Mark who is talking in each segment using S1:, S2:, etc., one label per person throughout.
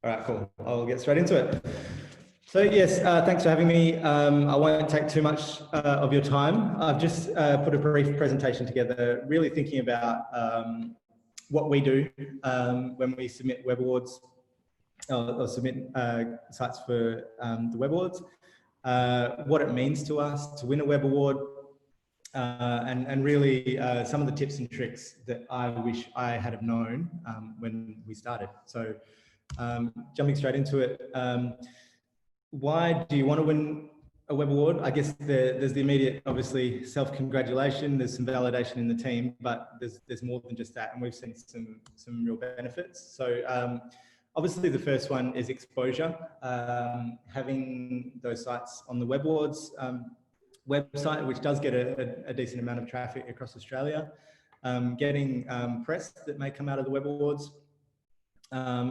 S1: All right, cool. I'll get straight into it. So yes, thanks for having me. I won't take too much of your time. I've just put a brief presentation together, really thinking about what we do when we submit web awards or submit sites for the web awards, what it means to us to win a web award, and really some of the tips and tricks that I wish I had have known when we started. So jumping straight into it, why do you want to win a web award? I guess there's the immediate, obviously, self-congratulation, there's some validation in the team, but there's more than just that, and we've seen some real benefits. So obviously the first one is exposure. Having those sites on the web awards website, which does get a decent amount of traffic across Australia, getting press that may come out of the web awards,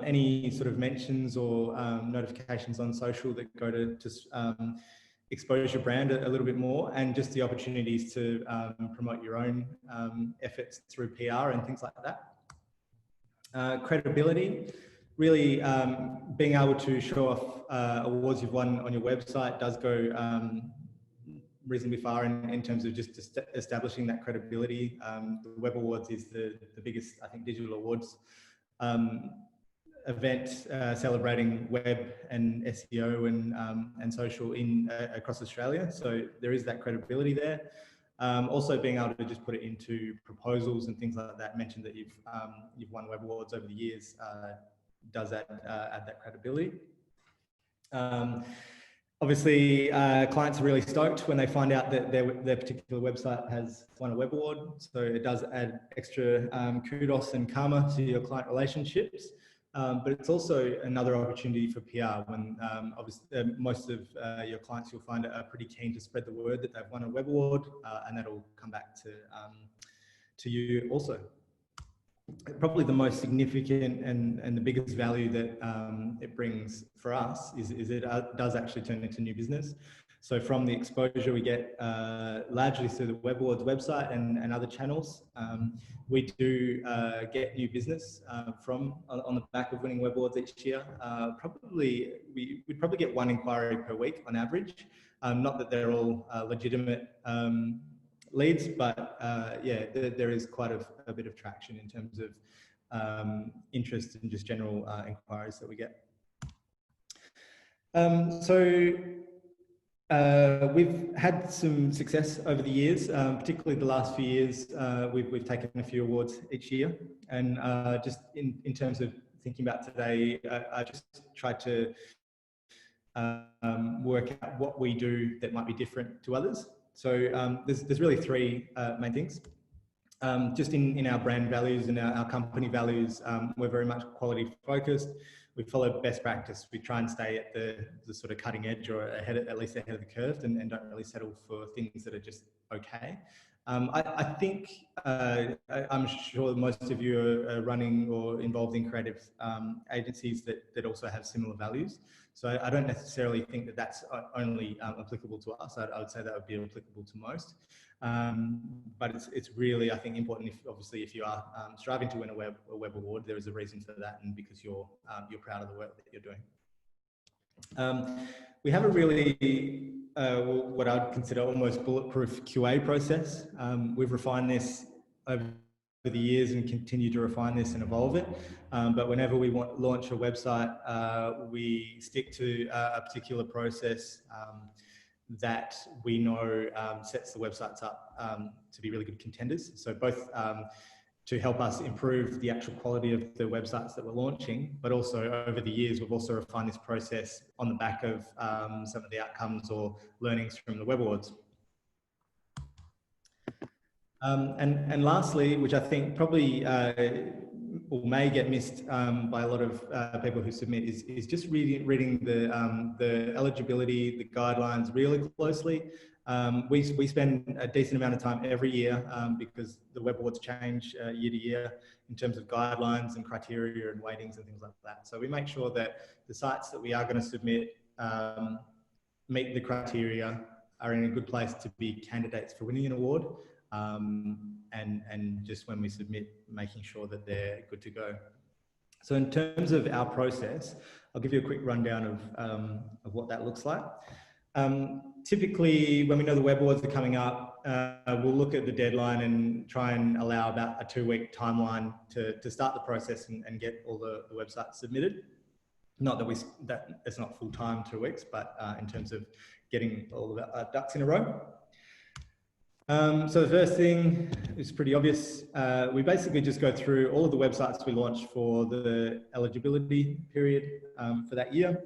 S1: any sort of mentions or notifications on social that go to expose your brand a little bit more, and just the opportunities to promote your own efforts through PR and things like that. Credibility, really being able to show off awards you've won on your website does go reasonably far in terms of just establishing that credibility. The Web Awards is the biggest, I think, digital awards event celebrating web and SEO and social across Australia. So there is that credibility there. Also being able to just put it into proposals and things like that. Mentioned that you've won web awards over the years does add that credibility. Obviously, clients are really stoked when they find out that their particular website has won a web award. So it does add extra kudos and karma to your client relationships. But it's also another opportunity for PR when obviously most of your clients you'll find are pretty keen to spread the word that they've won a web award, and that'll come back to you also. Probably the most significant and the biggest value that it brings for us is it does actually turn into new business. So from the exposure we get largely through the Web Awards website and other channels, we do get new business on the back of winning Web Awards each year. We'd probably get one inquiry per week on average. Not that they're all legitimate leads, but yeah, there is quite a bit of traction in terms of interest and just general inquiries that we get. We've had some success over the years, particularly the last few years. We've taken a few awards each year, and just in terms of thinking about today, I just tried to work out what we do that might be different to others. So there's really three main things. Just in our brand values and our company values, we're very much quality focused. We follow best practice. We try and stay at the sort of cutting edge or at least ahead of the curve, and don't really settle for things that are just okay. I think, I'm sure most of you are running or involved in creative agencies that also have similar values. So I don't necessarily think that that's only applicable to us. I would say that would be applicable to most. But it's really, I think, important if you are striving to win a web award, there is a reason for that, and because you're proud of the work that you're doing. We have a really what I'd consider almost bulletproof QA process. We've refined this over the years and continue to refine this and evolve it. But whenever we launch a website, we stick to a particular process that we know sets the websites up to be really good contenders. So both to help us improve the actual quality of the websites that we're launching, but also over the years, we've also refined this process on the back of some of the outcomes or learnings from the Web Awards. And lastly, which I think probably or may get missed by a lot of people who submit, is just reading the eligibility, the guidelines really closely. We spend a decent amount of time every year because the Web Awards change year to year in terms of guidelines and criteria and weightings and things like that. So we make sure that the sites that we are going to submit meet the criteria, are in a good place to be candidates for winning an award. And just when we submit, making sure that they're good to go. So in terms of our process, I'll give you a quick rundown of what that looks like. Typically, when we know the web awards are coming up, we'll look at the deadline and try and allow about a 2-week timeline to start the process and get all the websites submitted. Not that it's not full time 2 weeks, but in terms of getting all the ducks in a row. So the first thing is pretty obvious. We basically just go through all of the websites we launched for the eligibility period for that year.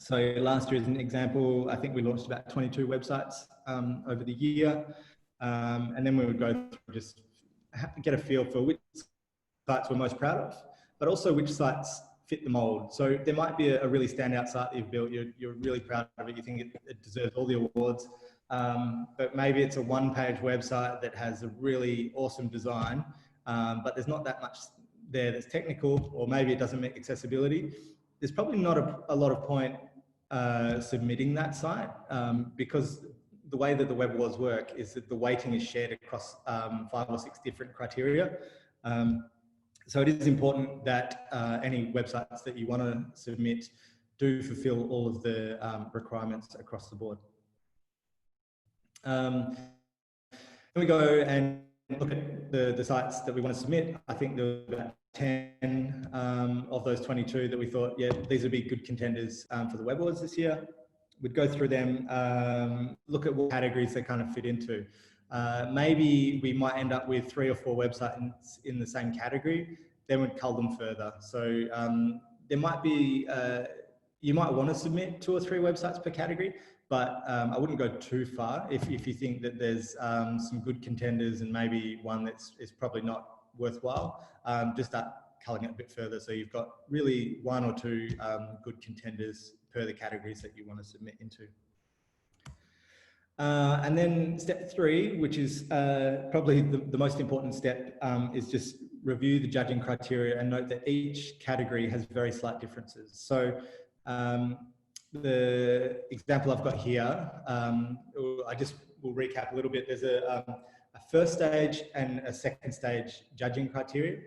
S1: So last year, as an example, I think we launched about 22 websites over the year. And then we would go through just get a feel for which sites we're most proud of, but also which sites fit the mold. So there might be a really standout site that you've built, you're really proud of it, you think it deserves all the awards, but maybe it's a one-page website that has a really awesome design, but there's not that much there that's technical, or maybe it doesn't meet accessibility. There's probably not a lot of point submitting that site because the way that the web awards work is that the weighting is shared across 5 or 6 different criteria. So it is important that any websites that you want to submit do fulfill all of the requirements across the board. Then we go and look at the sites that we want to submit. I think there were about 10 of those 22 that we thought, yeah, these would be good contenders for the web awards this year. We'd go through them, look at what categories they kind of fit into. Maybe we might end up with 3 or 4 websites in the same category, then we'd cull them further. So there might be, you might want to submit 2 or 3 websites per category, but I wouldn't go too far if you think that there's some good contenders and maybe one that's probably not worthwhile. Just start culling it a bit further. So you've got really 1 or 2 good contenders per the categories that you want to submit into. And then step 3, which is probably the most important step, is just review the judging criteria and note that each category has very slight differences. So the example I've got here, I just will recap a little bit. There's a first stage and a second stage judging criteria.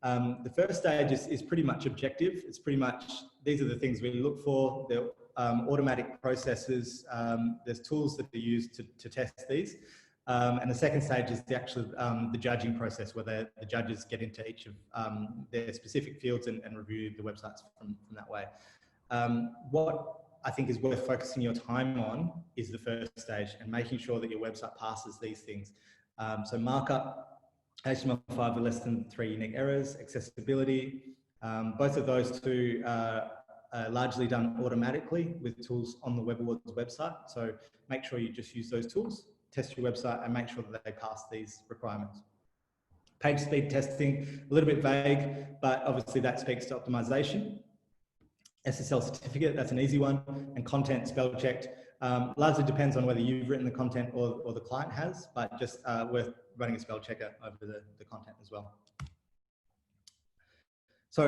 S1: The first stage is pretty much objective. It's pretty much, these are the things we look for. They're automatic processes. There's tools that are used to test these. And the second stage is the actual the judging process, where the judges get into each of their specific fields and review the websites from that way. What I think is worth focusing your time on is the first stage and making sure that your website passes these things. So markup, HTML5 with less than 3 unique errors, accessibility, both of those 2 are largely done automatically with tools on the Web Awards website. So make sure you just use those tools, test your website and make sure that they pass these requirements. Page speed testing, a little bit vague, but obviously that speaks to optimization. SSL certificate, that's an easy one, and content spell checked. Largely depends on whether you've written the content or the client has, but just worth running a spell checker over the content as well. So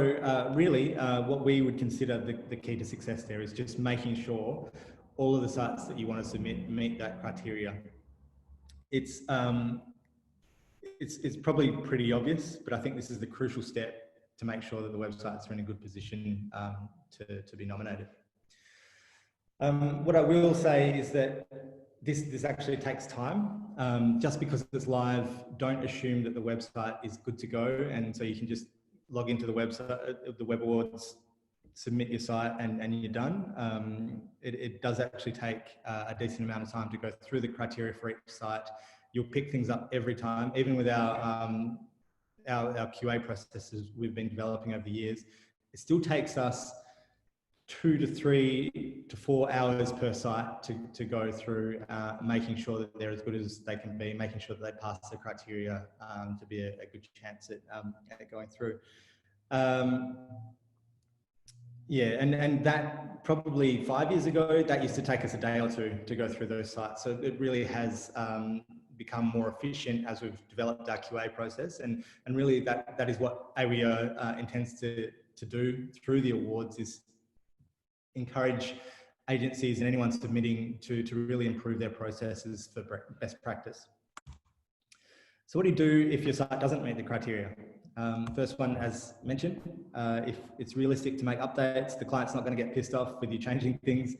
S1: really, what we would consider the key to success there is just making sure all of the sites that you want to submit meet that criteria. It's probably pretty obvious, but I think this is the crucial step to make sure that the websites are in a good position to be nominated. What I will say is that this actually takes time. Just because it's live, don't assume that the website is good to go, and so you can just log into the website, the Web Awards, submit your site, and you're done. It does actually take a decent amount of time to go through the criteria for each site. You'll pick things up every time, even with our QA processes we've been developing over the years. It still takes us 2 to 3 to 4 hours per site to go through, making sure that they're as good as they can be, making sure that they pass the criteria to be a good chance at going through. Yeah, and that probably 5 years ago, that used to take us a day or 2 to go through those sites. So it really has become more efficient as we've developed our QA process, and really that is what AWEO intends to do through the awards, is encourage agencies and anyone submitting to really improve their processes for best practice. So what do you do if your site doesn't meet the criteria? First one, as mentioned, if it's realistic to make updates, the client's not going to get pissed off with you changing things.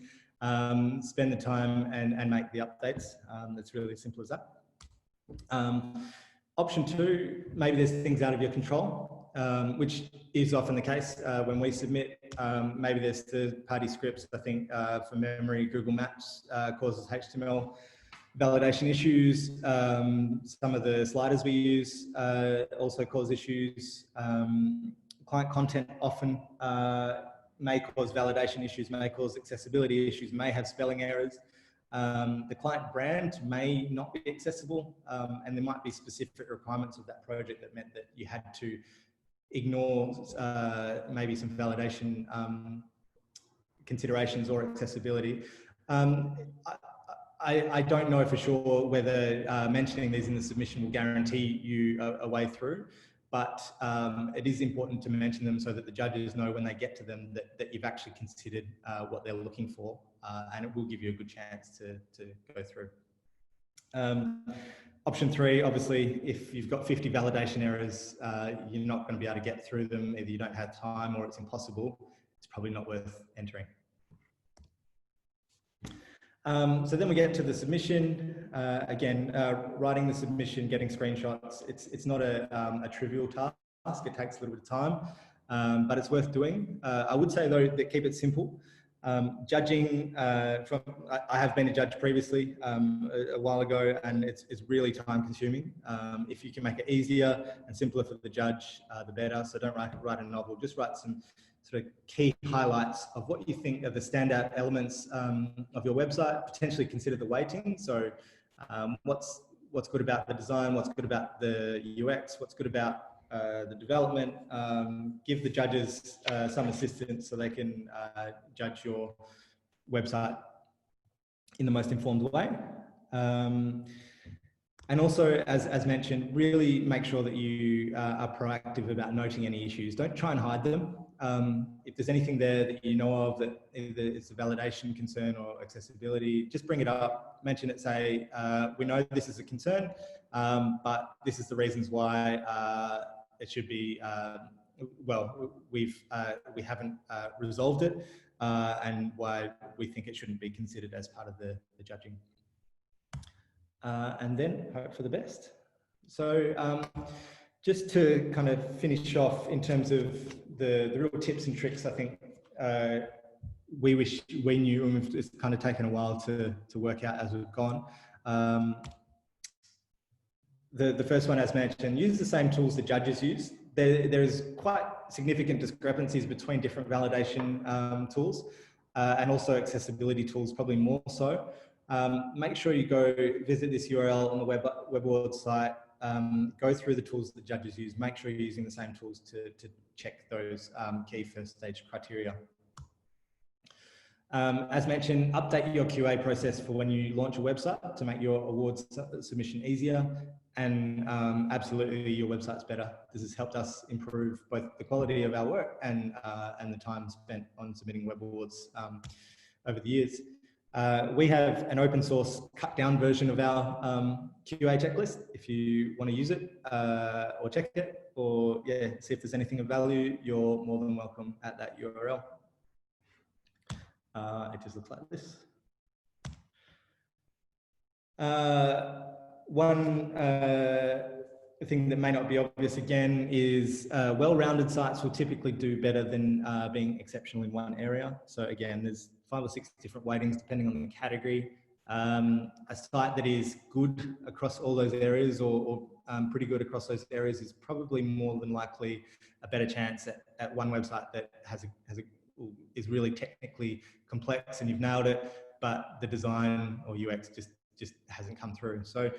S1: Spend the time and make the updates. It's really as simple as that. Option two, maybe there's things out of your control, which is often the case when we submit. Maybe there's third-party scripts. I think for memory, Google Maps causes HTML validation issues. Some of the sliders we use also cause issues. Client content often may cause validation issues, may cause accessibility issues, may have spelling errors. The client brand may not be accessible, and there might be specific requirements of that project that meant that you had to ignore maybe some validation considerations or accessibility. I don't know for sure whether mentioning these in the submission will guarantee you a way through, but it is important to mention them so that the judges know when they get to them that you've actually considered what they're looking for, and it will give you a good chance to go through. Option three, obviously, if you've got 50 validation errors, you're not going to be able to get through them. Either you don't have time or it's impossible. It's probably not worth entering. So then we get to the submission. Again, writing the submission, getting screenshots, it's not a trivial task. It takes a little bit of time, but it's worth doing. I would say though that keep it simple. Judging, I have been a judge previously a while ago, and it's really time consuming. If you can make it easier and simpler for the judge, the better. So don't write a novel, just write some sort of key highlights of what you think are the standout elements of your website. Potentially consider the weighting. So what's good about the design, what's good about the UX, what's good about the development. Give the judges some assistance so they can judge your website in the most informed way. And also, as mentioned, really make sure that you are proactive about noting any issues. Don't try and hide them. If there's anything there that you know of that either it's a validation concern or accessibility, just bring it up, mention it, say, we know this is a concern, but this is the reasons why it should be, well, we haven't resolved it, and why we think it shouldn't be considered as part of the judging. And then hope for the best. So just to kind of finish off in terms of the real tips and tricks, I think we wish we knew, and it's kind of taken a while to work out as we've gone. The first one, as mentioned, use the same tools the judges use. There is quite significant discrepancies between different validation tools and also accessibility tools, probably more so. Make sure you go visit this URL on the Web Awards site, go through the tools that judges use, make sure you're using the same tools to check those key first stage criteria. As mentioned, update your QA process for when you launch a website to make your awards submission easier, and absolutely your website's better. This has helped us improve both the quality of our work and the time spent on submitting web awards over the years. We have an open source cut down version of our QA checklist. If you want to use it or check it, or see if there's anything of value, you're more than welcome at that URL. It just looks like this. One thing that may not be obvious again is well-rounded sites will typically do better than being exceptional in one area. So again, there's 5 or 6 different weightings depending on the category. A site that is good across all those areas, or pretty good across those areas, is probably more than likely a better chance at one website that is really technically complex and you've nailed it, but the design or UX just hasn't come through. So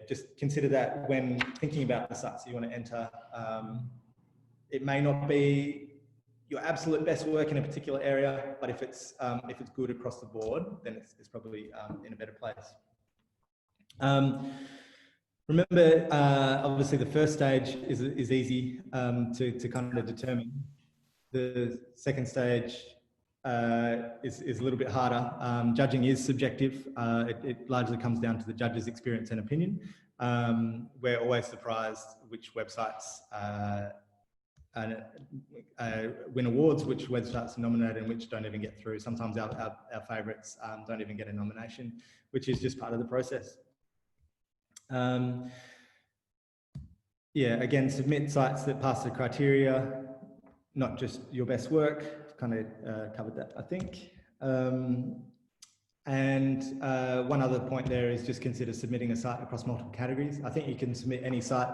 S1: just consider that when thinking about the sites you want to enter. It may not be your absolute best work in a particular area, but if it's good across the board, then it's probably in a better place. Remember, obviously the first stage is easy to kind of determine. The second stage is a little bit harder. Judging is subjective. It largely comes down to the judge's experience and opinion. we're always surprised which websites win awards, which websites are nominated and which don't even get through. Sometimes our favourites don't even get a nomination, which is just part of the process. Yeah, again, submit sites that pass the criteria, not just your best work. Kind of covered that, I think. And one other point there is just consider submitting a site across multiple categories. I think you can submit any site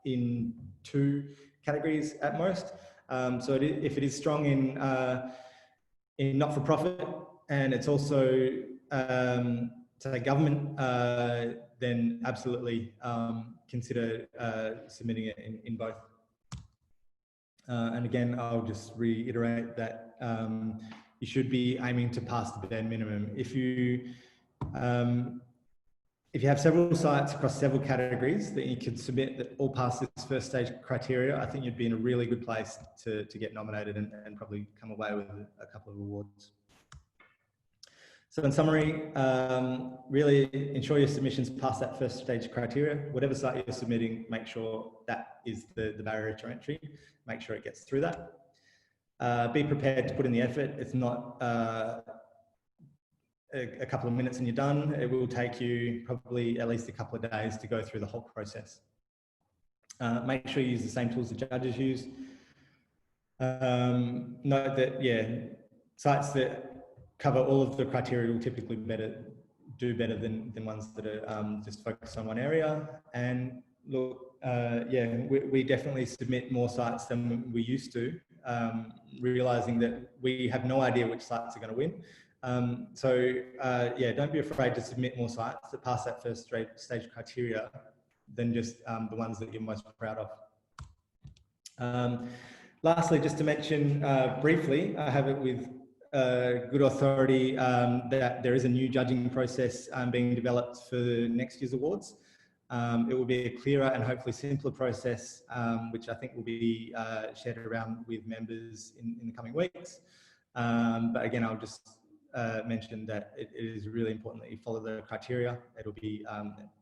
S1: in 2 categories at most. So if it is strong in not-for-profit and it's also say government, then absolutely consider submitting it in both. And again, I'll just reiterate that you should be aiming to pass the bare minimum. If you have several sites across several categories that you can submit that all pass this first stage criteria, I think you'd be in a really good place to get nominated and probably come away with a couple of awards. So in summary, really ensure your submissions pass that first stage criteria. Whatever site you're submitting, make sure that is the barrier to entry. Make sure it gets through that. Be prepared to put in the effort. It's not a couple of minutes and you're done. It will take you probably at least a couple of days to go through the whole process. Make sure you use the same tools the judges use. Note that, yeah, sites that cover all of the criteria will typically do better than ones that are just focused on one area. And look, yeah, we definitely submit more sites than we used to, realizing that we have no idea which sites are going to win. So yeah, don't be afraid to submit more sites that pass that first stage criteria than just the ones that you're most proud of. Lastly, just to mention briefly, I have it with good authority that there is a new judging process being developed for next year's awards. It will be a clearer and hopefully simpler process, which I think will be shared around with members in the coming weeks. But again, I'll just mention that it is really important that you follow the criteria. It'll be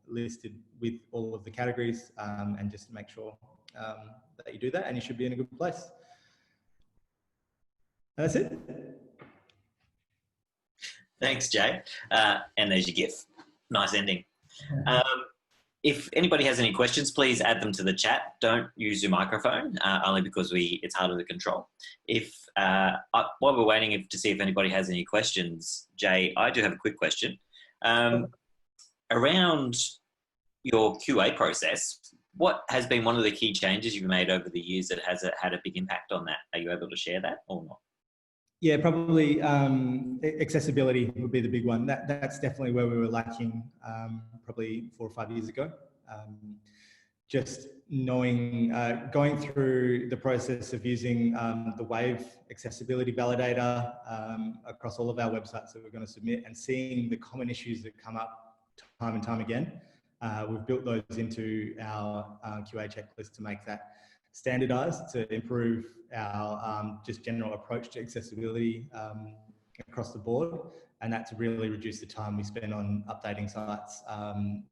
S1: listed with all of the categories, and just make sure that you do that, and you should be in a good place. That's it.
S2: Thanks, Jay. And there's your GIF. Nice ending. If anybody has any questions, please add them to the chat. Don't use your microphone, only because it's harder to control. While we're waiting to see if anybody has any questions, Jay, I do have a quick question. Around your QA process, what has been one of the key changes you've made over the years that has had a big impact on that? Are you able to share that or not?
S1: Yeah, probably accessibility would be the big one. That's definitely where we were lacking probably 4 or 5 years ago. Just knowing, going through the process of using the Wave accessibility validator across all of our websites that we're going to submit, and seeing the common issues that come up time and time again. We've built those into our QA checklist to make that standardized, to improve our just general approach to accessibility across the board, and that to really reduce the time we spend on updating sites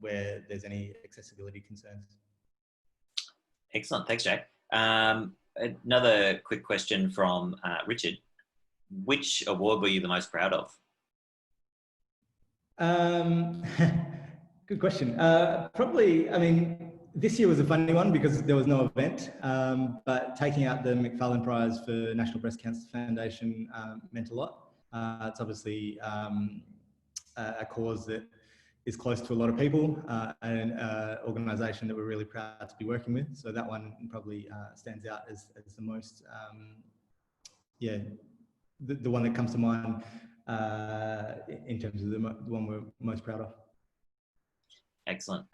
S1: where there's any accessibility concerns.
S2: Excellent, thanks, Jay. Another quick question from Richard. Which award were you the most proud of?
S1: Good question. Probably, I mean, this year was a funny one because there was no event, but taking out the McFarlane Prize for National Breast Cancer Foundation meant a lot. It's obviously a cause that is close to a lot of people, and an organisation that we're really proud to be working with. So that one probably stands out as the most, yeah, the one that comes to mind in terms of the one we're most proud of.
S2: Excellent.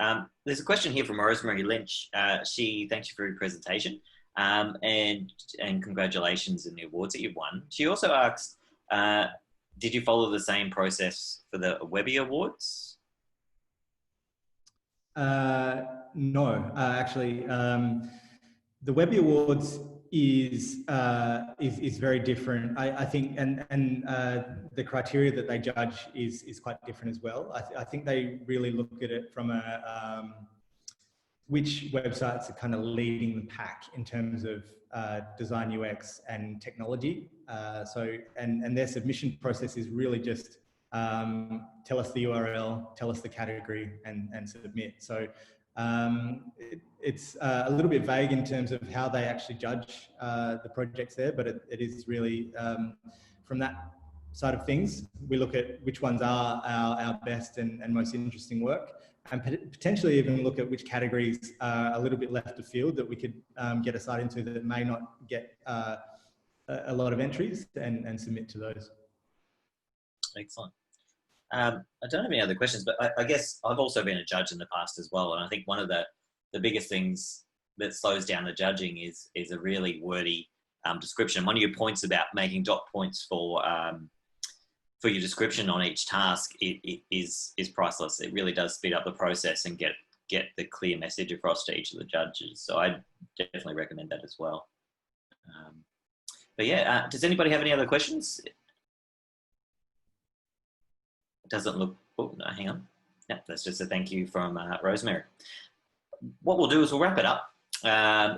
S2: There's a question here from Rosemary Lynch. She thanks you for your presentation, and congratulations on the awards that you've won. She also asked, did you follow the same process for the Webby Awards?
S1: No, actually, the Webby Awards is very different. I think, and the criteria that they judge is quite different as well. I think they really look at it from which websites are kind of leading the pack in terms of design UX and technology. And their submission process is really just tell us the URL, tell us the category, and submit. So it's a little bit vague in terms of how they actually judge the projects there, but it is really from that side of things, we look at which ones are our best and most interesting work, and potentially even look at which categories are a little bit left of field that we could get a site into that may not get a lot of entries, and submit to those.
S2: Excellent. I don't have any other questions, but I guess I've also been a judge in the past as well. And I think one of the biggest things that slows down the judging is a really wordy description. One of your points about making dot points for your description on each task is priceless. It really does speed up the process and get the clear message across to each of the judges. So I definitely recommend that as well. But yeah, does anybody have any other questions? It doesn't look, oh no, hang on. Yeah, that's just a thank you from Rosemary. What we'll do is we'll wrap it up.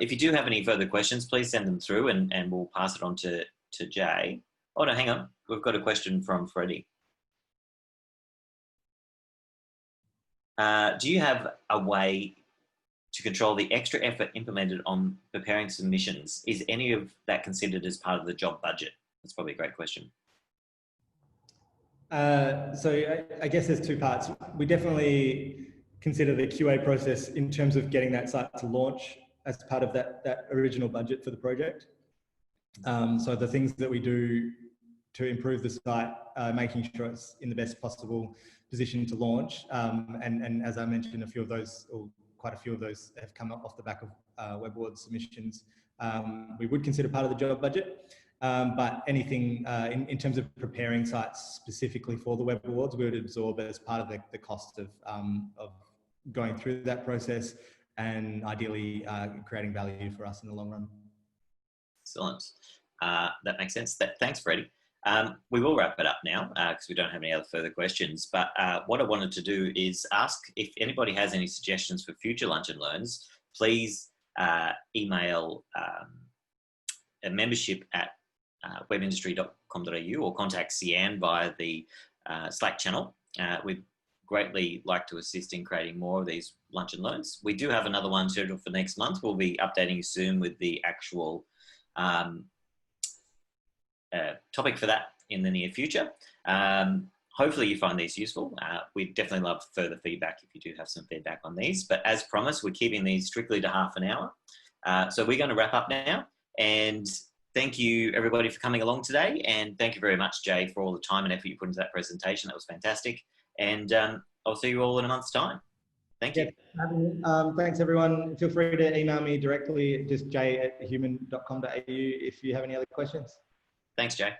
S2: If you do have any further questions, please send them through and we'll pass it on to Jay. Oh no, hang on. We've got a question from Freddie. Do you have a way to control the extra effort implemented on preparing submissions? Is any of that considered as part of the job budget? That's probably a great question.
S1: So I guess there's two parts. We definitely consider the QA process in terms of getting that site to launch as part of that original budget for the project. So the things that we do to improve the site, making sure it's in the best possible position to launch. And as I mentioned, a few of those, or quite a few of those, have come up off the back of Web Awards submissions. We would consider part of the job budget, but anything in terms of preparing sites specifically for the Web Awards, we would absorb as part of the cost of going through that process, and ideally creating value for us in the long run.
S2: Excellent. That makes sense. Thanks, Freddie. We will wrap it up now because we don't have any other further questions. But what I wanted to do is ask if anybody has any suggestions for future Lunch and Learns, please email a membership at webindustry.com.au or contact Cian via the Slack channel. We'd greatly like to assist in creating more of these Lunch and Learns. We do have another one scheduled for next month. We'll be updating you soon with the actual topic for that in the near future. Hopefully you find these useful. We'd definitely love further feedback if you do have some feedback on these. But as promised, we're keeping these strictly to half an hour. So we're going to wrap up now. And thank you, everybody, for coming along today. And thank you very much, Jay, for all the time and effort you put into that presentation. That was fantastic. And I'll see you all in a month's time. Thank you.
S1: Yeah, thanks, everyone. Feel free to email me directly, just jay@human.com.au if you have any other questions.
S2: Thanks, Jay.